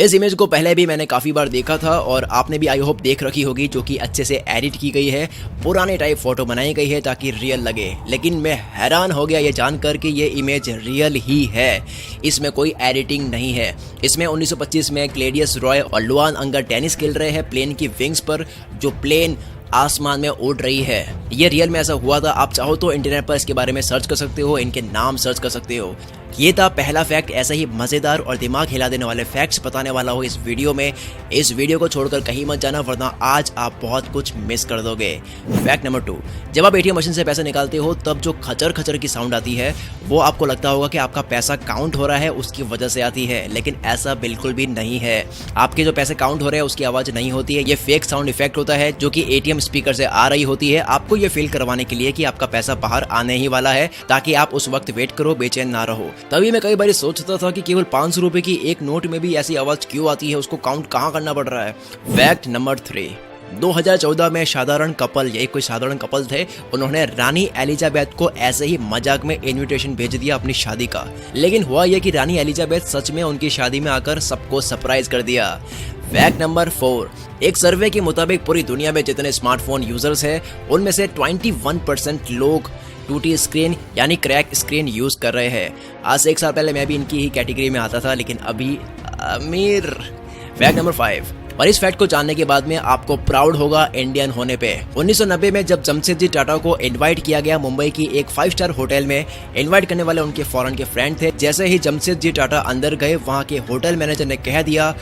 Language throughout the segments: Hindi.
इस इमेज को पहले भी मैंने काफ़ी बार देखा था और आपने भी आई होप देख रखी होगी, जो कि अच्छे से एडिट की गई है, पुराने टाइप फोटो बनाई गई है ताकि रियल लगे। लेकिन मैं हैरान हो गया ये जानकर कि ये इमेज रियल ही है, इसमें कोई एडिटिंग नहीं है। इसमें 1925 में क्लेडियस रॉय और लुआन अंगर टेनिस खेल रहे हैं प्लेन की विंग्स पर, जो प्लेन आसमान में उड़ रही है। ये रियल में ऐसा हुआ था। आप चाहो तो इंटरनेट पर इसके बारे में सर्च कर सकते हो, इनके नाम सर्च कर सकते हो। ये था पहला फैक्ट। ऐसा ही मज़ेदार और दिमाग हिला देने वाले फैक्ट्स बताने वाला हो इस वीडियो में। इस वीडियो को छोड़कर कहीं मत जाना, वरना आज आप बहुत कुछ मिस कर दोगे। फैक्ट नंबर 2, जब आप एटीएम मशीन से पैसे निकालते हो तब जो खचर खचर की साउंड आती है वो आपको लगता होगा कि आपका पैसा काउंट हो रहा है, उसकी वजह से आती है। लेकिन ऐसा बिल्कुल भी नहीं है। आपके जो पैसे काउंट हो रहे हैं उसकी आवाज़ नहीं होती है। ये फेक साउंड इफेक्ट होता है जो कि एटीएम स्पीकर से आ रही होती है, आपको ये फील करवाने के लिए कि आपका पैसा बाहर आने ही वाला है, ताकि आप उस वक्त वेट करो, बेचैन ना रहो। तभी मैं कई बार सोचता था कि केवल 500 रुपए की एक नोट में भी ऐसी आवाज क्यों आती है, उसको काउंट कहाँ करना पड़ रहा है। फैक्ट नंबर 3, 2014 में साधारण कपल, ये कोई साधारण कपल थे, उन्होंने रानी एलिजाबेथ को ऐसे ही मजाक में इनविटेशन भेज दिया अपनी शादी का। लेकिन हुआ यह कि रानी एलिजाबेथ सच में उनकी शादी में आकर सबको सरप्राइज कर दिया। फैक्ट नंबर 4, एक सर्वे के मुताबिक पूरी दुनिया में जितने स्मार्टफोन यूजर्स हैं उनमें से 21% लोग टूटी स्क्रीन यानी क्रैक स्क्रीन यूज कर रहे हैं। आज से 1 साल पहले मैं भी इनकी ही कैटेगरी में आता था, लेकिन अभी अमीर। फैक्ट नंबर 5, और इस फैक्ट को जानने के बाद में आपको प्राउड होगा इंडियन होने पे। 1990 में जब जमशेदजी टाटा को इनवाइट किया गया मुंबई की एक 5 स्टार होटल में, इनवाइट करने वाले उनके फॉरेन के फ्रेंड थे। जैसे ही जमशेदजी टाटा अंदर गए, वहां के होटल मैनेजर ने कह दिया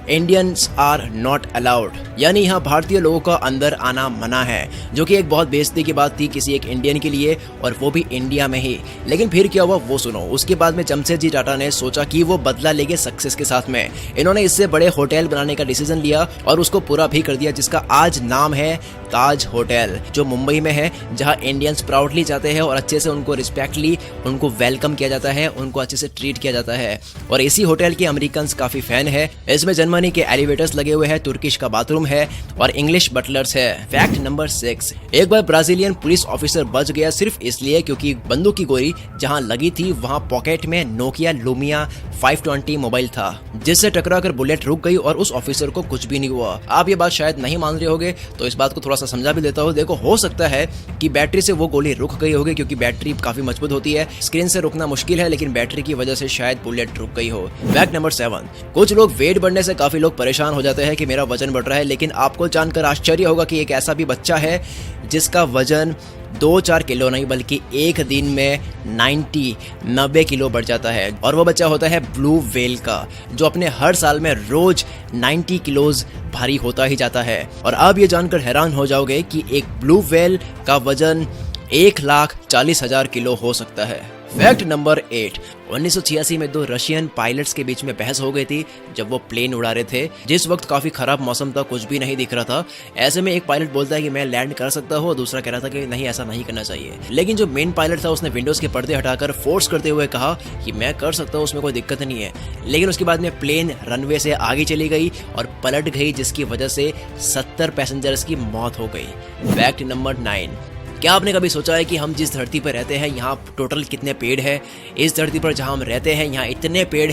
इंडियंस आर नॉट अलाउड, यानी यहाँ भारतीय लोगों का अंदर आना मना है, जो कि एक बहुत बेइज्जती की बात थी किसी एक इंडियन के लिए, और वो भी इंडिया में ही। लेकिन फिर क्या हुआ वो सुनो। उसके बाद में जमशेदजी टाटा ने सोचा कि वो बदला लेंगे सक्सेस के साथ में। इन्होंने इससे बड़े होटल बनाने का डिसीजन लिया और उसको पूरा भी कर दिया, जिसका आज नाम है ताज होटल, जो मुंबई में है, जहाँ इंडियंस प्राउडली जाते हैं और अच्छे से उनको रिस्पेक्टली उनको वेलकम किया जाता है, उनको अच्छे से ट्रीट किया जाता है। और इसी होटल के अमेरिकन काफी फैन है। इसमें जर्मनी के एलिवेटर्स लगे हुए हैं, तुर्किश का बाथरूम है और इंग्लिश बटलर्स है। फैक्ट नंबर 6, एक बार ब्राजीलियन पुलिस ऑफिसर बच गया सिर्फ इसलिए क्योंकि बंदूक की गोली जहां लगी थी वहां पॉकेट में नोकिया लुमिया 520 मोबाइल था, जिससे टकराकर बुलेट रुक गई और उस ऑफिसर को कुछ भी नहीं हुआ। आप ये बात शायद नहीं मान रहे होगे, तो इस बात को थोड़ा सा समझा भी देता हूँ। देखो, हो सकता है कि बैटरी से वो गोली रुक गई होगी, क्योंकि बैटरी काफी मजबूत होती है। स्क्रीन से रुकना मुश्किल है, लेकिन बैटरी की वजह से शायद बुलेट रुक गई हो। फैक्ट नंबर 7, कुछ लोग वेट बढ़ने से काफी लोग परेशान हो जाते हैं कि मेरा वजन बढ़ रहा है, लेकिन आपको जानकर आश्चर्य होगा कि एक ऐसा भी बच्चा है जिसका वजन 2-4 किलो नहीं बल्कि एक दिन में 90 किलो बढ़ जाता है। और वो बच्चा होता है ब्लू व्हेल का, जो अपने हर साल में रोज 90 किलोज भारी होता ही जाता है। और आप ये जानकर हैरान हो जाओगे कि एक ब्लू व्हेल का वजन 1,40,000 किलो हो सकता है। फैक्ट नंबर 8, 1986 में 2 रशियन पायलट्स के बीच में बहस हो गई थी जब वो प्लेन उड़ा रहे थे। जिस वक्त काफी खराब मौसम था, कुछ भी नहीं दिख रहा था। ऐसे में एक पायलट बोलता है कि मैं लैंड कर सकता हूँ, दूसरा कह रहा था कि नहीं, ऐसा नहीं करना चाहिए। लेकिन जो मेन पायलट था उसने विंडोज के पर्दे हटाकर फोर्स करते हुए कहा कि मैं कर सकता हूँ, उसमें कोई दिक्कत नहीं है। लेकिन उसके बाद में प्लेन रनवे से आगे चली गई और पलट गई, जिसकी वजह से 70 पैसेंजर्स की मौत हो गई। फैक्ट नंबर 9, क्या आपने कभी सोचा है कि हम जिस धरती पर रहते हैं यहाँ टोटल कितने पेड़ हैं? इस धरती पर जहाँ हम रहते हैं यहाँ इतने पेड़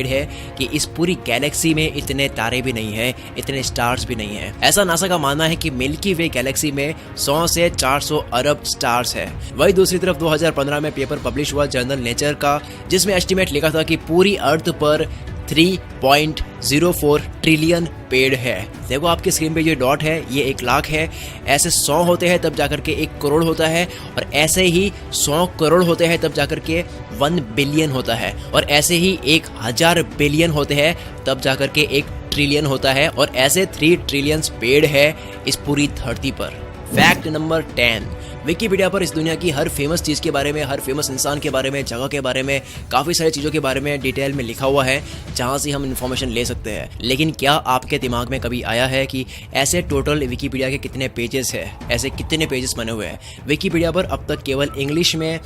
हैं कि इस पूरी गैलेक्सी में इतने तारे भी नहीं हैं, इतने स्टार्स भी नहीं हैं। ऐसा नासा का मानना है कि मिल्की वे गैलेक्सी में 100 से 400 अरब स्टार्स है। वही दूसरी तरफ 2015 में पेपर पब्लिश हुआ जर्नल नेचर का, जिसमें एस्टिमेट लिखा था कि पूरी अर्थ पर 3.04 ट्रिलियन पेड़ है। देखो आपकी स्क्रीन पे ये डॉट है, ये 1 लाख है। ऐसे 100 होते हैं तब जाकर के 1 करोड़ होता है, और ऐसे ही 100 करोड़ होते हैं तब जाकर के 1 बिलियन होता है, और ऐसे ही 1000 बिलियन होते हैं तब जाकर के 1 ट्रिलियन होता है, और ऐसे 3 ट्रिलियन पेड़ है इस पूरी धरती पर। फैक्ट नंबर 10, विकिपीडिया पर इस दुनिया की हर फेमस चीज़ के बारे में, हर फेमस इंसान के बारे में, जगह के बारे में, काफ़ी सारी चीज़ों के बारे में डिटेल में लिखा हुआ है, जहाँ से हम इन्फॉर्मेशन ले सकते हैं। लेकिन क्या आपके दिमाग में कभी आया है कि ऐसे टोटल विकिपीडिया के कितने पेजेस हैं, ऐसे कितने पेजेस बने हुए हैं? विकिपीडिया पर अब तक केवल इंग्लिश में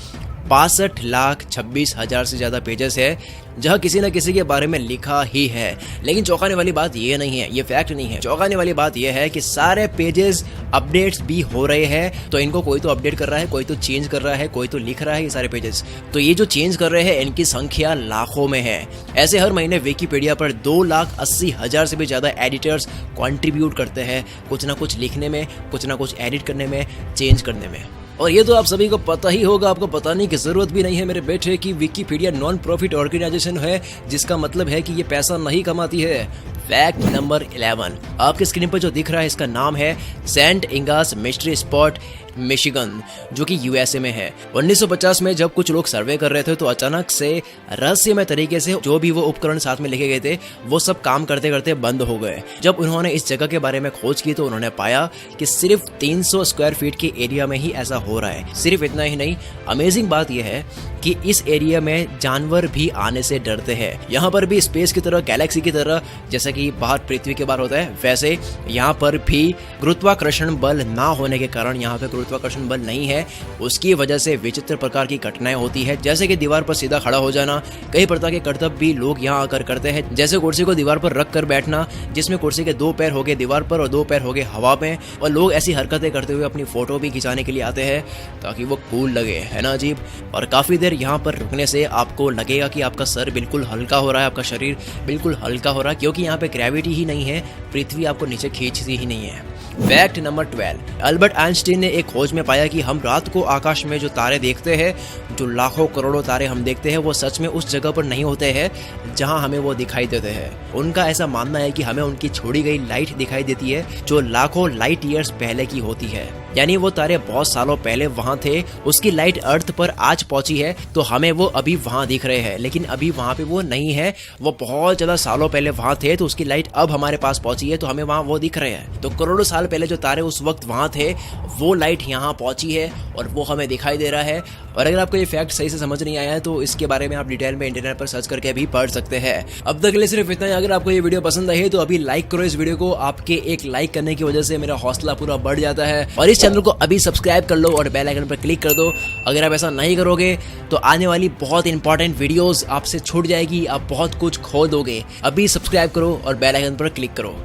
62,26,000 से ज़्यादा पेजेस है जहाँ किसी न किसी के बारे में लिखा ही है। लेकिन चौंकाने वाली बात ये नहीं है, ये फैक्ट नहीं है। चौंकाने वाली बात ये है कि सारे पेजेस अपडेट्स भी हो रहे हैं। तो इनको कोई तो अपडेट कर रहा है, कोई तो चेंज कर रहा है, कोई तो लिख रहा है ये सारे पेजेस। तो ये जो चेंज कर रहे हैं इनकी संख्या लाखों में है। ऐसे हर महीने विकिपीडिया पर 2,80,000 से भी ज़्यादा एडिटर्स कंट्रीब्यूट करते हैं कुछ ना कुछ लिखने में, कुछ ना कुछ एडिट करने में, चेंज करने में। और ये तो आप सभी को पता ही होगा, आपको बताने की जरूरत भी नहीं है मेरे बेटे कि विकिपीडिया नॉन प्रॉफिट ऑर्गेनाइजेशन है, जिसका मतलब है कि ये पैसा नहीं कमाती है। फैक्ट नंबर 11 आपके स्क्रीन पर जो दिख रहा है इसका नाम है सेंट इंगास मिस्ट्री स्पॉट मिशिगन, जो कि यूएसए में है। 1950 में जब कुछ लोग सर्वे कर रहे थे तो अचानक से रहस्यमय तरीके से जो भी वो उपकरण साथ में लेके गए थे वो सब काम करते करते बंद हो गए। जब उन्होंने इस जगह के बारे में खोज की तो उन्होंने पाया कि सिर्फ 300 स्क्वायर फीट के एरिया में ही ऐसा हो रहा है। सिर्फ इतना ही नहीं, अमेजिंग बात यह है कि इस एरिया में जानवर भी आने से डरते हैं। यहाँ पर भी स्पेस की तरह, गैलेक्सी की तरह, जैसा कि बाहर पृथ्वी के बाहर होता है, वैसे यहाँ पर भी गुरुत्वाकर्षण बल ना होने के कारण यहाँ पे गुरुत्वाकर्षण बल नहीं है। उसकी वजह से विचित्र प्रकार की घटनाएं होती है, जैसे कि दीवार पर सीधा खड़ा हो जाना। कई प्रकार के करतब भी लोग यहाँ आकर करते हैं, जैसे कुर्सी को दीवार पर रख कर बैठना, जिसमें कुर्सी के 2 पैर हो गए दीवार पर और 2 पैर हो गए हवा में। और लोग ऐसी हरकतें करते हुए अपनी फोटो भी खिंचाने के लिए आते हैं ताकि वो कूल लगे, है ना अजीब। और काफी देर यहाँ पर रुकने से आपको लगेगा कि आपका सर बिल्कुल हल्का हो रहा है, आपका शरीर बिल्कुल हल्का हो रहा है, क्योंकि यहाँ पे ग्रेविटी ही नहीं है, पृथ्वी आपको नीचे खींचती ही नहीं है। फैक्ट नंबर 12 अल्बर्ट आइंस्टीन ने एक खोज में पाया कि हम रात को आकाश में जो तारे देखते हैं, जो लाखों करोड़ों तारे हम देखते हैं, वो सच में उस जगह पर नहीं होते हैं जहां हमें वो दिखाई देते हैं। उनका ऐसा मानना है कि हमें उनकी छोड़ी गई लाइट दिखाई देती है जो लाखों लाइट ईयर्स पहले की होती है। यानी वो तारे बहुत सालों पहले वहां थे, उसकी लाइट अर्थ पर आज पहुंची है तो हमें वो अभी वहां दिख रहे हैं, लेकिन अभी वहां पे वो नहीं है। वो बहुत ज्यादा सालों पहले वहां थे तो उसकी लाइट अब हमारे पास पहुंची है तो हमें वहां वो दिख रहे हैं। तो करोड़ों साल पहले जो तारे उस वक्त वहां थे वो लाइट यहाँ पहुंची है और वो हमें दिखाई दे रहा है। और अगर आपको ये फैक्ट सही से समझ नहीं आया है तो इसके बारे में आप डिटेल में इंटरनेट पर सर्च करके भी पढ़ सकते हैं। अब तक के लिए सिर्फ इतना ही। अगर आपको ये वीडियो पसंद आई है तो अभी लाइक करो इस वीडियो को। आपके एक लाइक करने की वजह से मेरा हौसला पूरा बढ़ जाता है। और इस चैनल को अभी सब्सक्राइब कर लो और बेल आइकन पर क्लिक कर दो। अगर आप ऐसा नहीं करोगे तो आने वाली बहुत इंपॉर्टेंट वीडियोस आपसे छूट जाएगी, आप बहुत कुछ खो दोगे। अभी सब्सक्राइब करो और बेल आइकन पर क्लिक करो।